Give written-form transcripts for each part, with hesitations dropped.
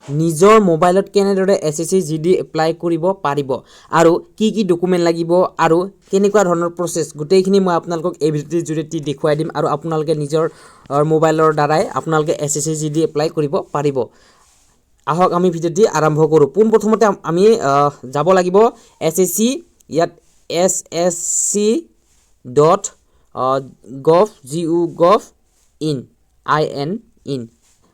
নিজৰ মোবাইলত কেনেদৰে এছএছচি জিডি এপ্লাই কৰিব পাৰিব আৰু কি ডকুমেণ্ট লাগিব আৰু কেনেকুৱা ধৰণৰ প্ৰচেছ গোটেইখিনি মই আপোনালোকক এই ভিডিঅ'টোৰ জৰিয়তে দেখুৱাই দিম আৰু আপোনালোকে নিজৰ মোবাইলৰ দ্বাৰাই আপোনালোকে এছএছচি জিডি এপ্লাই কৰিব পাৰিব। আহক আমি ভিডিঅ'টি আৰম্ভ কৰোঁ। পোনপ্ৰথমতে আমি যাব লাগিব এছএছচি ইয়াত ssc.gov.in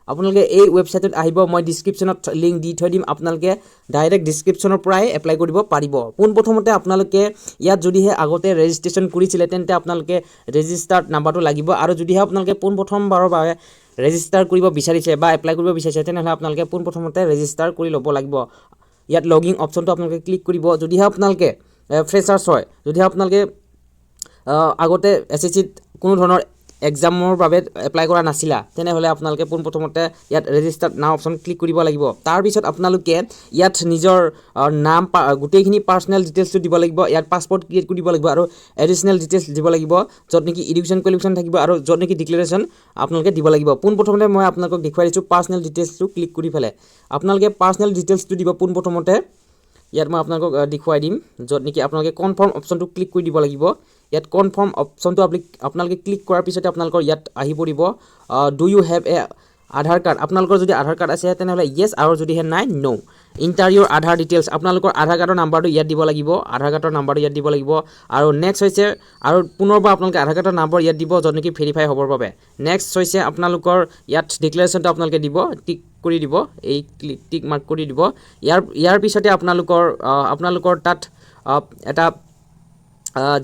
আপোনালোকে এই ৱেবছাইটত আহিব। মই ডিছক্ৰিপশ্যনত লিংক দি থৈ দিম, আপোনালোকে ডাইৰেক্ট ডিছক্ৰিপশ্যনৰ পৰাই এপ্লাই কৰিব পাৰিব। পোনপ্ৰথমতে আপোনালোকে ইয়াত যদিহে আগতে ৰেজিষ্ট্ৰেশ্যন কৰিছিলে তেন্তে আপোনালোকে ৰেজিষ্টাৰ্ড নাম্বাৰটো লাগিব আৰু যদিহে আপোনালোকে পোনপ্ৰথমবাৰৰ বাবে ৰেজিষ্টাৰ কৰিব বিচাৰিছে বা এপ্লাই কৰিব বিচাৰিছে তেনেহ'লে আপোনালোকে পোনপ্ৰথমতে ৰেজিষ্টাৰ কৰি ল'ব লাগিব। ইয়াত লগিং অপশ্যনটো আপোনালোকে ক্লিক কৰিব। যদিহে আপোনালোকে ফ্ৰেছাৰ্ছ হয়, যদিহে আপোনালোকে আগতে এছএছচিত কোনো ধৰণৰ এক্সামৰ বাবে এপ্লাই কৰা নাছিলা তেনেহ'লে আপোনালোকে পোনপ্ৰথমতে ইয়াত ৰেজিষ্টাৰ্ড নাও অপশ্যন ক্লিক কৰিব লাগিব। তাৰপিছত আপোনালোকে ইয়াত নিজৰ নাম গোটেইখিনি পাৰ্চনেল ডিটেইলছটো দিব লাগিব। ইয়াত পাছপৰ্ট ক্ৰিয়েট কৰিব লাগিব আৰু এডিশ্যনেল ডিটেইলছ দিব লাগিব, য'ত নেকি এডুকেশ্যন কোৱালিফিকেশ্যন থাকিব আৰু য'ত নেকি ডিক্লেৰেশ্যন আপোনালোকে দিব লাগিব। পোনপ্ৰথমতে মই আপোনালোকক দেখুৱাই দিছোঁ পাৰ্চনেল ডিটেইলছটো ক্লিক কৰি পেলাই আপোনালোকে পাৰ্চনেল ডিটেইলছটো দিব। পোনপ্ৰথমতে ইয়াত মই আপোনালোকক দেখুৱাই দিম, য'ত নেকি আপোনালোকে কনফাৰ্ম অপশ্যনটো ক্লিক কৰি দিব লাগিব। ইয়াত কনফাৰ্ম অপশ্যনটো আপোনালোকে ক্লিক কৰাৰ পিছতে আপোনালোকৰ ইয়াত আহি পৰিব do you have a Aadhaar card. আপোনালোকৰ যদি আধাৰ কাৰ্ড আছে তেনেহ'লে য়েছ আৰু যদিহে নাই ন'। ইণ্টাৰ ইউৰ আধাৰ ডিটেইলছ, আপোনালোকৰ আধাৰ কাৰ্ডৰ নাম্বাৰটো ইয়াত দিব লাগিব, আধাৰ কাৰ্ডৰ নাম্বাৰটো ইয়াত দিব লাগিব। আৰু নেক্সট হৈছে আৰু পুনৰবাৰ আপোনালোকে আধাৰ কাৰ্ডৰ নাম্বাৰ ইয়াত দিব, য'ত নেকি ভেৰিফাই হ'বৰ বাবে। নেক্সট হৈছে আপোনালোকৰ ইয়াত ডিক্লেৰেশ্যনটো আপোনালোকে দিব, টিক কৰি দিব, এই টিক মাৰ্ক কৰি দিব। ইয়াৰ পিছতে আপোনালোকৰ তাত এটা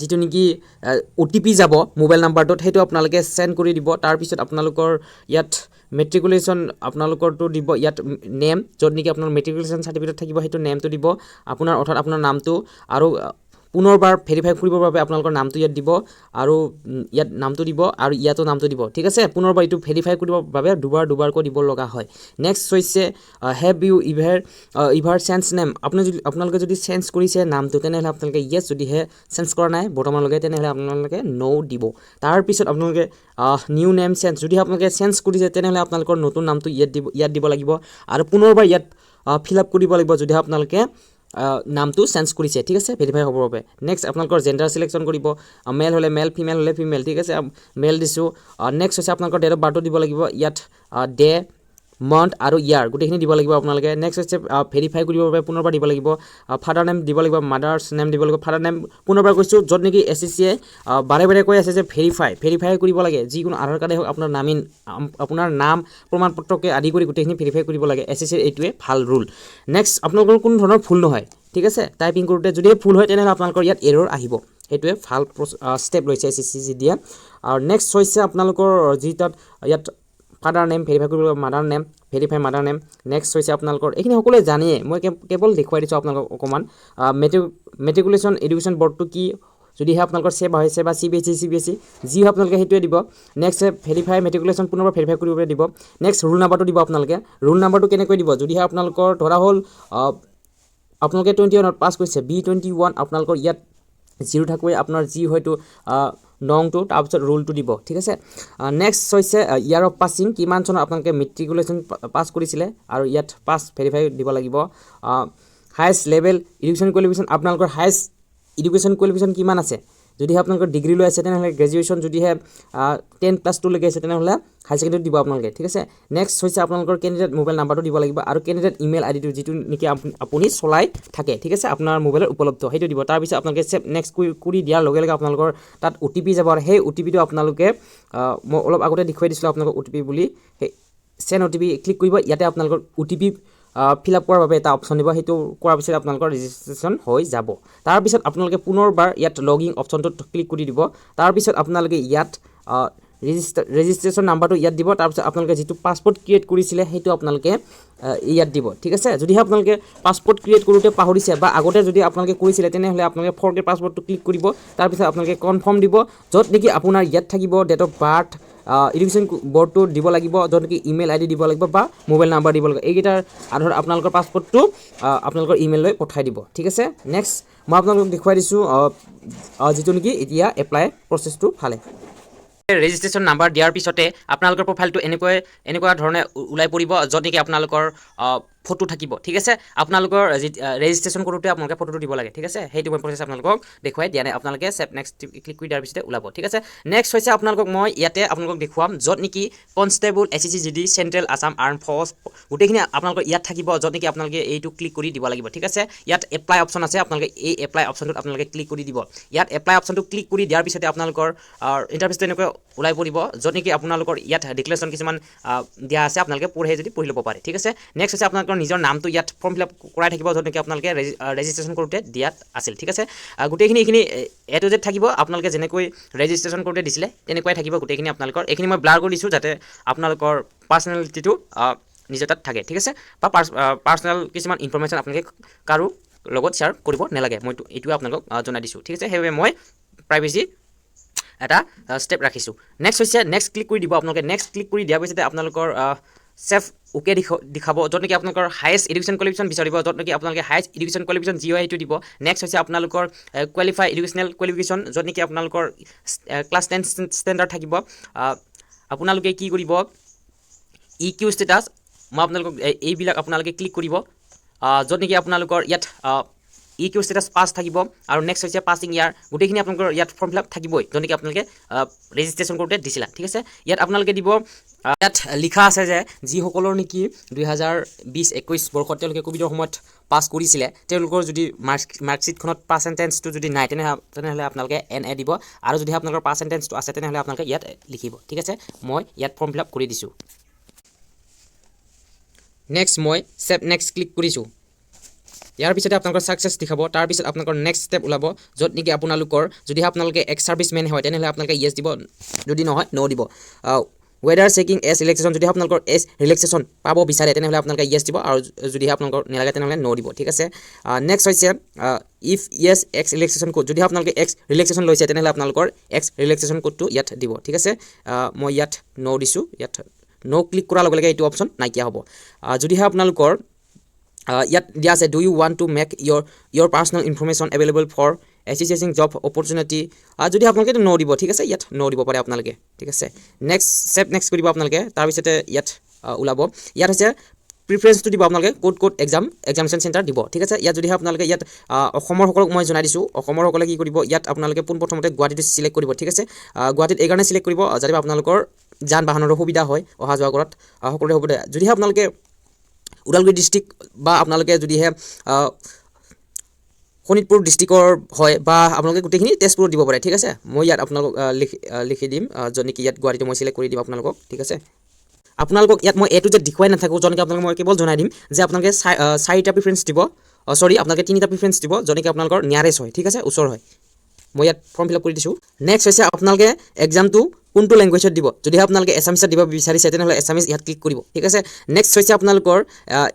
যিটো নেকি OTP যাব মোবাইল নাম্বাৰটোত, সেইটো আপোনালোকে চেণ্ড কৰি দিব। তাৰপিছত আপোনালোকৰ ইয়াত মেট্ৰিকুলেশ্যন আপোনালোকৰটো দিব, ইয়াত নেম, য'ত নেকি আপোনাৰ মেট্ৰিকুলেশ্যন চাৰ্টিফিকেট থাকিব সেইটো নেমটো দিব, অৰ্থাৎ আপোনাৰ নামটো। আৰু পুনৰবাৰ ভেৰিফাই কৰিবৰ বাবে আপোনালোকৰ নামটো ইয়াত দিব আৰু ইয়াত নামটো দিব আৰু ইয়াতো নামটো দিব, ঠিক আছে। পুনৰবাৰ এইটো ভেৰিফাই কৰিবৰ বাবে দুবাৰকৈ দিব লগা হয়। নেক্সট হৈছে have you ever change name, আপোনালোকে যদি চেঞ্জ কৰিছে নামটো তেনেহ'লে আপোনালোকে য়েছ, যদিহে চেঞ্জ কৰা নাই বৰ্তমানলৈকে তেনেহ'লে আপোনালোকে ন' দিব। তাৰপিছত আপোনালোকে নিউ নেম চেঞ্জ, যদিহে আপোনালোকে চেঞ্জ কৰিছে তেনেহ'লে আপোনালোকৰ নতুন নামটো ইয়াত দিব লাগিব আৰু পুনৰবাৰ ইয়াত ফিল আপ কৰিব লাগিব যদিহে আপোনালোকে নামটো চেঞ্জ কৰিছে, ঠিক আছে, ভেৰিফাই হ'বৰ বাবে। নেক্সট আপোনালোকৰ জেণ্ডাৰ চিলেকশ্যন কৰিব, মেল হ'লে মেল, ফিমেল হ'লে ফিমেল, ঠিক আছে, মেল দিছোঁ। নেক্সট হৈছে আপোনালোকৰ ডেট অফ বাৰ্থটো দিব লাগিব, ইয়াত ডে, মান্থ আৰু ইয়াৰ গোটেইখিনি দিব লাগিব আপোনালোকে। নেক্সট হৈছে ভেৰিফাই কৰিবৰ বাবে পুনৰবাৰ দিব লাগিব ফাদাৰ নেম দিব লাগিব, মাদাৰ্ছ নেম দিব লাগিব। ফাদাৰ নেম পুনৰবাৰ কৈছোঁ, য'ত নেকি এছএছচিয়ে বাৰে কৈ আছে যে ভেৰিফাই কৰিব লাগে, যিকোনো আধাৰ কাৰ্ডে হওক আপোনাৰ নাম প্ৰমাণপত্ৰকে আদি কৰি গোটেইখিনি ভেৰিফাই কৰিব লাগে। এছএছচিৰ এইটোৱে ভাল ৰুল। নেক্সট আপোনালোকৰ কোনো ধৰণৰ ভুল নহয়, ঠিক আছে, টাইপিং কৰোঁতে যদিহে ভুল হয় তেনেহ'লে আপোনালোকৰ ইয়াত এৰৰ আহিব, সেইটোৱে ভাল ষ্টেপ লৈছে এছএছচি জিডিয়ে। আৰু নেক্সট হৈছে আপোনালোকৰ ইয়াত ফাদাৰ নেম ভেৰিফাই কৰিব লাগিব, mother name verify mother name. Next হৈছে আপোনালোকৰ এইখিনি সকলোৱে জানেই, মই কেৱল দেখুৱাই দিছোঁ আপোনালোকক অকণমান। মেট্ৰিকুলেশ্যন এডুকেশ্যন বৰ্ডটো কি, যদিহে আপোনালোকৰ ছেবা হৈছে বা CBSE যি হয় আপোনালোকে সেইটোৱে দিব। নেক্সট ভেৰিফাই মেট্ৰিকুলেশ্যন পুনৰবাৰ ভেৰিফাই কৰিবলৈ দিব। নেক্সট ৰোল নাম্বাৰটো দিব আপোনালোকে। ৰোল নাম্বাৰটো কেনেকৈ দিব, যদিহে আপোনালোকৰ ধৰা হ'ল আপোনালোকে 21ত পাছ কৰিছে, B21 আপোনালোকৰ ইয়াত 0 থাকোৱে আপোনাৰ যি হয়তো নংটো, তাৰপিছত ৰোলটো দিব, ঠিক আছে। নেক্সট হৈছে ইয়াৰ অফ পাছিং, কিমান চনত আপোনালোকে মেট্ৰিকুলেশ্যন পাছ কৰিছিলে আৰু ইয়াত পাছ ভেৰিফাই দিব লাগিব। হায়েষ্ট লেভেল এডুকেশ্যন কোৱালিফিকেশ্যন, আপোনালোকৰ হায়েষ্ট এডুকেশ্যন কোৱালিফিকেশ্যন কিমান আছে, যদিহে আপোনালোকৰ ডিগ্ৰী লৈ আছে তেনেহ'লে গ্ৰেজুৱেশ্যন, যদিহে 10+2লৈকে আছে তেনেহ'লে হাই ছেকেণ্ডেৰীত দিব আপোনালোকে, ঠিক আছে। নেক্সট হৈছে আপোনালোকৰ কেণ্ডিডেট মোবাইল নাম্বাৰটো দিব লাগিব আৰু কেণ্ডিডেট ইমেইল আইডিটো যিটো নেকি আপুনি চলাই থাকে, ঠিক আছে, আপোনাৰ মোবাইলত উপলব্ধ সেইটো দিব। তাৰপিছত আপোনালোকে নেক্সট কৰি দিয়াৰ লগে লগে আপোনালোকৰ তাত OTP যাব আৰু সেই OTPটো আপোনালোকে মই অলপ আগতে দেখুৱাই দিছিলোঁ আপোনালোকক OTP বুলি, সেই চেণ্ড OTP ক্লিক কৰিব। ইয়াতে আপোনালোকৰ OTP ফিল আপ কৰাৰ বাবে এটা অপশ্যন দিব, সেইটো কৰাৰ পিছত আপোনালোকৰ ৰেজিষ্ট্ৰেশ্যন হৈ যাব। তাৰপিছত আপোনালোকে পুনৰবাৰ ইয়াত লগিং অপশ্যনটোত ক্লিক কৰি দিব। তাৰপিছত আপোনালোকে ইয়াত ৰেজিষ্ট্ৰেশ্যন নাম্বাৰটো ইয়াত দিব। তাৰপিছত আপোনালোকে যিটো পাছপৰ্ট ক্ৰিয়েট কৰিছিলে সেইটো আপোনালোকে ইয়াত দিব, ঠিক আছে। যদিহে আপোনালোকে পাছপৰ্ট ক্ৰিয়েট কৰোঁতে পাহৰিছে বা আগতে যদি আপোনালোকে কৰিছিলে তেনেহ'লে আপোনালোকে ফৰগেট পাছপৰ্টটো ক্লিক কৰিব। তাৰপিছত আপোনালোকে কনফাৰ্ম দিব, য'ত নেকি আপোনাৰ ইয়াত থাকিব ডেট অফ বাৰ্থ, এডুকেশ্যন বৰ্ডটো দিব লাগিব, য'ত নেকি ইমেইল আইডি দিব লাগিব বা মোবাইল নাম্বাৰ দিব লাগিব। এইকেইটাৰ আধাৰত আপোনালোকৰ পাছপৰ্টটো আপোনালোকৰ ইমেইললৈ পঠাই দিব, ঠিক আছে। নেক্সট মই আপোনালোকক দেখুৱাই দিছোঁ যিটো নেকি এতিয়া এপ্লাই প্ৰচেছটো ভালে। ৰেজিষ্ট্ৰেশ্যন নাম্বাৰ দিয়াৰ পিছতে আপোনালোকৰ প্ৰফাইলটো এনেকুৱা ধৰণে ওলাই পৰিব, য'ত নেকি আপোনালোকৰ ফটো থাকিব ঠিক আছে আপোনালোকৰ ৰেজিষ্ট্ৰেশ্যন কৰোঁতে আপোনালোকে ফটোটো দিব লাগে ঠিক আছে সেইটো মই প্ৰচেছ আপোনালোকক দেখুৱাই দিয়া নাই আপোনালোকে চেভ নেক্সট ক্লিক কৰি দিয়াৰ পিছতে ওলাব ঠিক আছে নেক্সট হৈছে আপোনালোকক মই ইয়াতে আপোনালোকক দেখুৱাম য'ত নেকি constable SSC GD central Assam arm force গোটেইখিনি আপোনালোকৰ ইয়াত থাকিব য'ত নেকি আপোনালোকে এইটো ক্লিক কৰি দিব লাগিব ঠিক আছে ইয়াত এপ্লাই অপশ্যন আছে আপোনালোকে এই এপ্লাই অপশ্যনটোত আপোনালোকে ক্লিক কৰি দিব ইয়াত এপ্লাই অপশ্যনটো ক্লিক কৰি দিয়াৰ পিছতে আপোনালোকৰ ইণ্টাৰফেচটো এনেকৈ ওলাই পৰিব য'ত নেকি আপোনালোকৰ ইয়াত ডিক্লেৰেশ্যন কিছুমান দিয়া আছে আপোনালোকে পঢ়ে যদি পঢ়ি ল'ব পাৰে ঠিক আছে নেক্সট হৈছে আপোনালোকৰ নিজৰ নামটো ইয়াত ফৰ্ম ফিল আপ কৰাই থাকিব য'ত নেকি আপোনালোকে ৰেজিষ্ট্ৰেশ্যন কৰোঁতে দিয়াত আছিল ঠিক আছে গোটেইখিনি এইখিনি A to Z থাকিব আপোনালোকে যেনেকৈ ৰেজিষ্ট্ৰেশ্যন কৰোঁতে দিছিলে তেনেকুৱাই থাকিব গোটেইখিনি আপোনালোকৰ এইখিনি মই ব্লাৰ কৰি দিছোঁ যাতে আপোনালোকৰ পাৰ্চনেলিটিটো নিজৰ তাত থাকে ঠিক আছে বা পাৰ্চনেল কিছুমান ইনফৰমেশ্যন আপোনালোকে কাৰো লগত শ্বেয়াৰ কৰিব নালাগে মই এইটোৱে আপোনালোকক জনাই দিছোঁ ঠিক আছে সেইবাবে মই প্ৰাইভেচি এটা ষ্টেপ ৰাখিছোঁ নেক্সট হৈছে নেক্সট ক্লিক কৰি দিব আপোনালোকে নেক্সট ক্লিক কৰি দিয়াৰ পিছতে আপোনালোকৰ চেফ ওকে দেখাব য'ত নেকি আপোনালোকৰ হায়েষ্ট এডুকেশ্যন কোৱালিফিকেশ্যন বিচাৰিব য'ত নেকি আপোনালোকে হায়েষ্ট এডুকেশ্যন কোৱালিফিকেশ্যন যি হয় সেইটো দিব নেক্সট হৈছে আপোনালোকৰ কোৱালিফাই এডুকেশ্যনেল কোৱালিফিকেশ্যন য'ত নেকি আপোনালোকৰ ক্লাছ 10 ষ্টেণ্ডাৰ্ড থাকিব আপোনালোকে কি কৰিব EQ ষ্টেটাছ মই আপোনালোকক এইবিলাক আপোনালোকে ক্লিক কৰিব য'ত নেকি আপোনালোকৰ ইয়াত EQ ষ্টেটাছ পাছ থাকিব আৰু নেক্সট হৈছে পাছিং ইয়াৰ গোটেইখিনি আপোনালোকৰ ইয়াত ফৰ্ম ফিল আপ থাকিবই য'ত নেকি আপোনালোকে ৰেজিষ্ট্ৰেশ্যন কৰোঁতে দিছিলা ঠিক আছে ইয়াত আপোনালোকে দিব ইয়াত লিখা আছে যে যিসকলৰ নেকি 2020-21 বৰ্ষত তেওঁলোকে ক'ভিডৰ সময়ত পাছ কৰিছিলে তেওঁলোকৰ যদি মাৰ্কশ্বিটখনত পাৰ্চেণ্টেজটো যদি নাই তেনেহ'লে আপোনালোকে NA দিব আৰু যদি আপোনালোকৰ পাৰ্চেণ্টেজটো আছে তেনেহ'লে আপোনালোকে ইয়াত লিখিব ঠিক আছে মই ইয়াত ফৰ্ম ফিল আপ কৰি দিছোঁ নেক্সট মই চেভ নেক্সট ক্লিক কৰিছোঁ ইয়াৰ পিছতে আপোনালোকৰ ছাকচেছ দেখাব তাৰপিছত আপোনালোকৰ নেক্সট ষ্টেপ ওলাব য'ত নেকি আপোনালোকৰ যদিহে আপোনালোকে এক্স ছাৰ্ভিচমেন হয় তেনেহ'লে আপোনালোকে য়েছ দিব যদি নহয় ন' দিব ৱেডাৰ চেকিং এজ ৰিলেক্সেশ্যন যদি আপোনালোকৰ এজ ৰিলেক্সেশ্যন পাব বিচাৰে তেনেহ'লে আপোনালোকে য়েছ দিব আৰু যদিহে আপোনালোকৰ নালাগে তেনেহ'লে ন' দিব ঠিক আছে নেক্সট হৈছে if Yes x relaxation code যদি আপোনালোকে এক্স ৰিলেক্সেশ্যন লৈছে তেনেহ'লে আপোনালোকৰ এক্স ৰিলেক্সেশ্যন কোডটো ইয়াত দিব ঠিক আছে মই ইয়াত ন' দিছোঁ ইয়াত ন' ক্লিক কৰাৰ লগে লগে এইটো অপশ্যন নাইকিয়া হ'ব যদিহে আপোনালোকৰ ইয়াত দিয়া আছে do you want to make your personal information available for assisting job opportunity যদি আপোনালোকে ন' দিব ঠিক আছে ইয়াত ন' দিব পাৰে আপোনালোকে ঠিক আছে নেক্সট ষ্টেপ নেক্সট কৰিব আপোনালোকে তাৰপিছতে ইয়াত ওলাব ইয়াত হৈছে প্ৰিফাৰেঞ্চটো দিব আপোনালোকে ক'ত এক্সামিনেশ্যন চেণ্টাৰ দিব ঠিক আছে ইয়াত যদিহে আপোনালোকে ইয়াত অসমৰ সকলক মই জনাই দিছোঁ অসমৰ সকলে কি কৰিব ইয়াত আপোনালোকে পোনপ্ৰথমতে গুৱাহাটীটো চিলেক্ট কৰিব ঠিক আছে গুৱাহাটীত এইকাৰণে চিলেক্ট কৰিব যাতে আপোনালোকৰ যান বাহনৰ সুবিধা হয় অহা যোৱা কৰাত সকলোৰে সুবিধা যদিহে আপোনালোকে ওদালগুৰি ডিষ্ট্ৰিক্ট বা আপোনালোকে যদিহে শোণিতপুৰ ডিষ্ট্ৰিক্টৰ হয় বা আপোনালোকে গোটেইখিনি তেজপুৰত দিব পাৰে ঠিক আছে মই ইয়াত আপোনালোকক লিখি দিম য'ত নেকি ইয়াত গুৱাহাটীটো মই চিলেক্ট কৰি দিম আপোনালোকক ঠিক আছে আপোনালোকক ইয়াত মই A to Z দেখুৱাই নাথাকোঁ যেনেকৈ আপোনালোকক মই কেৱল জনাই দিম যে আপোনালোকে 4টা প্ৰিফাৰেঞ্চ দিব আপোনালোকে 3টা প্ৰিফাৰেঞ্চ দিব যেনেকৈ আপোনালোকৰ নিয়াৰেষ্ট হয় ঠিক আছে ওচৰ হয় মই ইয়াত ফৰ্ম ফিল আপ কৰি দিছোঁ নেক্সট হৈছে আপোনালোকে এক্সামটো কোনটো লেংগুৱেজত দিব যদিহে আপোনালোকে এছামিছত দিব বিচাৰিছে তেনেহ'লে এছামিজ ইয়াত ক্লিক কৰিব ঠিক আছে নেক্সট হৈছে আপোনালোকৰ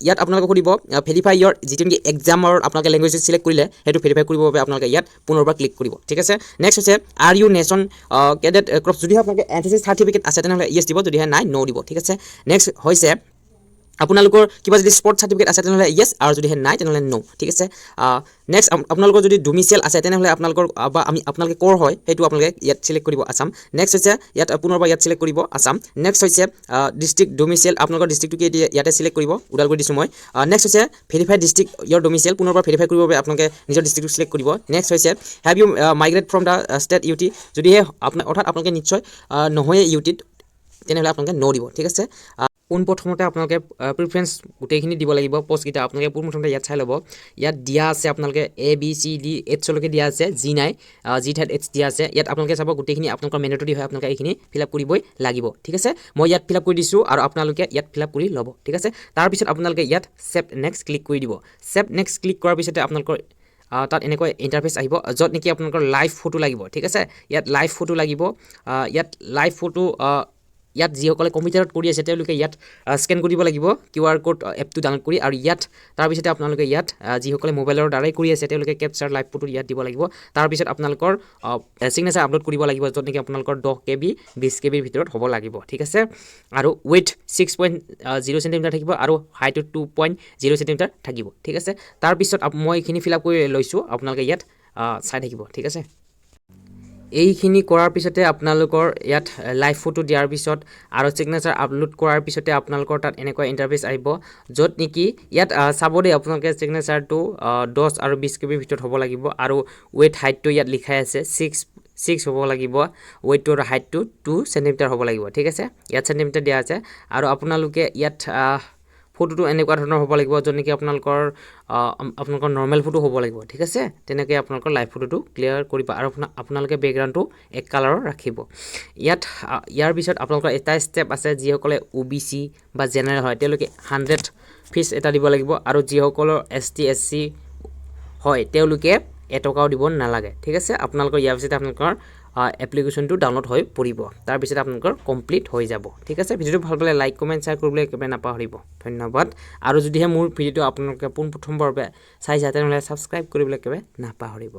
ইয়াত আপোনালোকক সুধিব ভেৰিফাই ইয়ৰ যিটো নেকি এক্সামৰ আপোনালোকে লেংগুৱেজ চিলেক্ট কৰিলে সেইটো ভেৰিফাই কৰিবৰ বাবে আপোনালোকে ইয়াত পুনৰবাৰ ক্লিক কৰিব ঠিক আছে নেক্সট হৈছে are you nation cadet corps যদিহে আপোনালোকে NCC চাৰ্টিফিকেট আছে তেনেহ'লে য়েছ দিব যদিহে নাই ন' দিব ঠিক আছে নেক্সট হৈছে আপোনালোকৰ কিবা যদি স্পৰ্ট চাৰ্টিফিকেট আছে তেনেহ'লে য়েছ আৰু যদিহে নাই তেনেহ'লে ন' ঠিক আছে নেক্সট আপোনালোকৰ যদি ডমিচিয়েল আছে তেনেহ'লে আপোনালোকৰ বা আপোনালোকে ক'ৰ হয় সেইটো আপোনালোকে ইয়াত চিলেক্ট কৰিব আছাম নেক্সট হৈছে ইয়াত পুনৰবাৰ ইয়াত চিলেক্ট কৰিব আছাম নেক্সট হৈছে ডিষ্ট্ৰিক্ট ডমিচিয়েল আপোনালোকৰ ডিষ্ট্ৰিক্টটো কি ইয়াতে চিলেক্ট কৰিব ওদালগুৰি দিছোঁ মই নেক্সট হৈছে ভেৰিফাই ডিষ্ট্ৰিক্ট ইয়ৰ ডমিচিয়েল পুনৰবাৰ ভেৰিফাই কৰিবৰ বাবে আপোনালোকে নিজৰ ডিষ্ট্ৰিক্টটো চিলেক্ট কৰিব নেক্সট হৈছে have you migrate from the state UT যদিহে অৰ্থাৎ আপোনালোকে নিশ্চয় নহয়ে UTত তেনেহ'লে আপোনালোকে ন' দিব ঠিক আছে পোনপ্ৰথমতে আপোনালোকে প্ৰিফাৰেঞ্চ গোটেইখিনি দিব লাগিব পষ্টকেইটা আপোনালোকে পোনপ্ৰথমতে ইয়াত চাই ল'ব ইয়াত দিয়া আছে আপোনালোকে ABCD Hলৈকে দিয়া আছে G নাই G ঠাইত H দিয়া আছে ইয়াত আপোনালোকে চাব গোটেইখিনি আপোনালোকৰ মেণ্ডেটৰী হয় আপোনালোকে এইখিনি ফিল আপ কৰিবই লাগিব ঠিক আছে মই ইয়াত ফিল আপ কৰি দিছোঁ আৰু আপোনালোকে ইয়াত ফিল আপ কৰি ল'ব ঠিক আছে তাৰপিছত আপোনালোকে ইয়াত চেভ নেক্সট ক্লিক কৰি দিব চেভ নেক্সট ক্লিক কৰাৰ পিছতে আপোনালোকৰ তাত এনেকৈ ইণ্টাৰফেচ আহিব য'ত নেকি আপোনালোকৰ লাইভ ফটো লাগিব ঠিক আছে ইয়াত লাইভ ফটো লাগিব ইয়াত লাইভ ফটো ইয়াত যিসকলে কম্পিউটাৰত কৰি আছে তেওঁলোকে ইয়াত স্কেন কৰিব লাগিব QR কোড এপটো ডাউনলোড কৰি আৰু ইয়াত তাৰপিছতে আপোনালোকে ইয়াত যিসকলে মোবাইলৰ দ্বাৰাই কৰি আছে তেওঁলোকে কেপচাৰ লাইভ ফটো ইয়াত দিব লাগিব তাৰপিছত আপোনালোকৰ চিগনেচাৰ আপলোড কৰিব লাগিব য'ত নেকি আপোনালোকৰ 10 KB 20 KB ভিতৰত হ'ব লাগিব ঠিক আছে আৰু ৱেইট 6.0 চেণ্টিমিটাৰ থাকিব আৰু হাইটটো 2.0 চেণ্টিমিটাৰ থাকিব ঠিক আছে তাৰপিছত মই এইখিনি ফিল আপ কৰি লৈছোঁ আপোনালোকে ইয়াত চাই থাকিব ঠিক আছে এইখিনি কৰাৰ পিছতে আপোনালোকৰ ইয়াত লাইভ ফটো দিয়াৰ পিছত আৰু সিগনেচাৰ আপলোড কৰাৰ পিছতে আপোনালোকৰ তাত এনেকুৱা ইন্টাৰফেস আহিব য'ত নেকি ইয়াত চাব দেই আপোনালোকে সিগনেচাৰটো 10 আৰু 20 KB ভিতৰত হ'ব লাগিব আৰু ওয়েট হাইটটো ইয়াত লিখাই আছে 6 হ'ব লাগিব ওয়েটটো আৰু হাইটটো 2 সেন্টিমিটাৰ হ'ব লাগিব ঠিক আছে ইয়াত সেন্টিমিটাৰ দিয়া আছে আৰু আপোনালোকে ইয়াত ফটোটো এনেকুৱা ধৰণৰ হ'ব লাগিব য'ত নেকি আপোনালোকৰ নৰ্মেল ফটো হ'ব লাগিব ঠিক আছে তেনেকৈ আপোনালোকৰ লাইভ ফটোটো ক্লিয়াৰ কৰিব আৰু আপোনালোকে বেকগ্ৰাউণ্ডটো এক কালাৰৰ ৰাখিব ইয়াৰ পিছত আপোনালোকৰ এটা ষ্টেপ আছে যিসকলে OBC বা জেনাৰেল হয় তেওঁলোকে 100 ফিজ এটা দিব লাগিব আৰু যিসকলৰ ST SC হয় তেওঁলোকে এটকাও দিব নালাগে ঠিক আছে আপোনালোকৰ ইয়াৰ পিছত আপোনালোকৰ এপ্লিকেশনটো ডাউনলোড হৈ পৰিব তাৰ পিছত আপোনালোকৰ কমপ্লিট হৈ যাব ঠিক আছে ভিডিওটো ভাল পালে লাইক কমেন্ট শেয়াৰ কৰিবলৈ একেবাৰে নাপাহৰিব ধন্যবাদ আৰু যদিহে মোৰ ভিডিওটো আপোনালোকে পোনপ্ৰথমবাৰৰ বাবে চাইছে তেনেহ'লে সাবস্ক্ৰাইব কৰিবলৈ একেবাৰে নাপাহৰিব